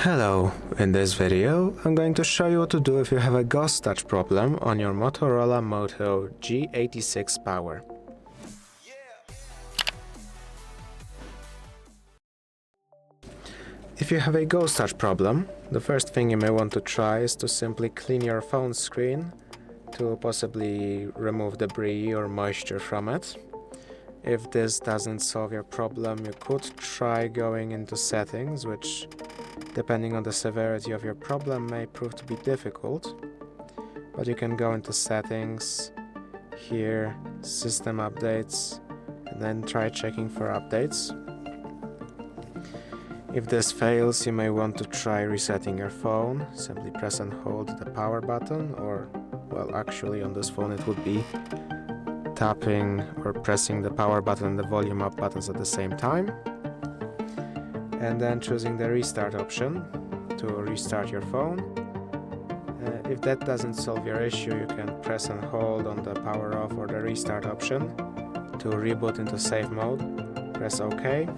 Hello, in this video I'm going to show you what to do if you have a ghost touch problem on your Motorola Moto G86 Power. If you have a ghost touch problem, the first thing you may want to try is to simply clean your phone screen to possibly remove debris or moisture from it. If this doesn't solve your problem, you could try going into settings, which, depending on the severity of your problem, may prove to be difficult. But you can go into settings, here, system updates, and then try checking for updates. If this fails, you may want to try resetting your phone. Simply press and hold the power button, or, well, actually on this phone it would be tapping or pressing the power button and the volume up buttons at the same time, and then choosing the restart option to restart your phone. If that doesn't solve your issue, you can press and hold on the power off or the restart option to reboot into safe mode. Press OK,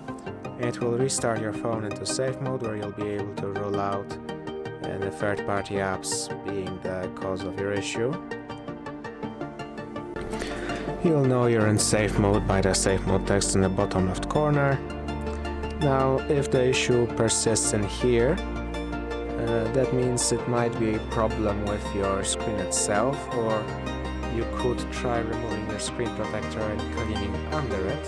and it will restart your phone into safe mode, where you'll be able to roll out the third-party apps being the cause of your issue. You'll know you're in safe mode by the safe mode text in the bottom left corner. Now, if the issue persists in here, that means it might be a problem with your screen itself, or you could try removing your screen protector and cleaning under it.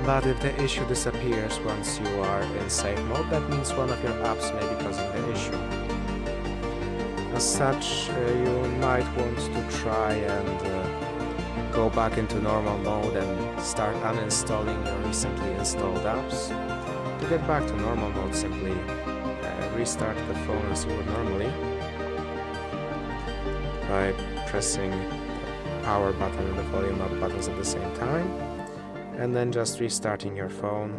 But if the issue disappears once you are in safe mode, that means one of your apps may be causing the issue. As such, you might want to try and go back into normal mode and start uninstalling your recently installed apps. To get back to normal mode, simply restart the phone as you would normally by pressing the power button and the volume up buttons at the same time, and then just restarting your phone,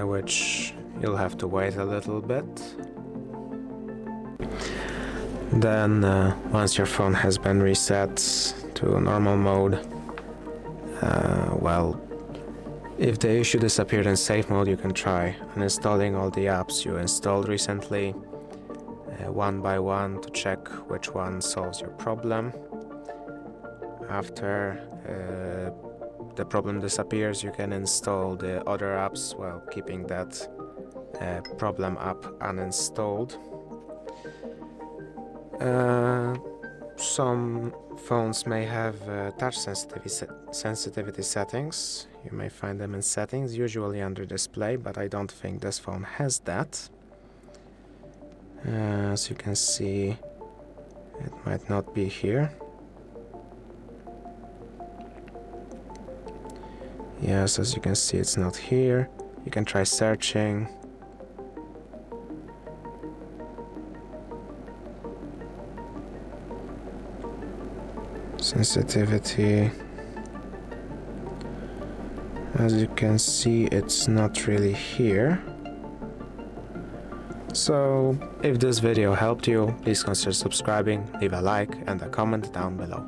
which you'll have to wait a little bit. Then, once your phone has been reset to normal mode, well, if the issue disappeared in safe mode, you can try uninstalling all the apps you installed recently, one by one, to check which one solves your problem. After the problem disappears, you can install the other apps while keeping that problem app uninstalled. Some phones may have touch sensitivity settings. You may find them in settings, usually under display, but I don't think this phone has that. As you can see, it might not be here. Yes, as you can see, it's not here. You can try searching. Sensitivity. As you can see, it's not really here. So, if this video helped you, please consider subscribing, leave a like and a comment down below.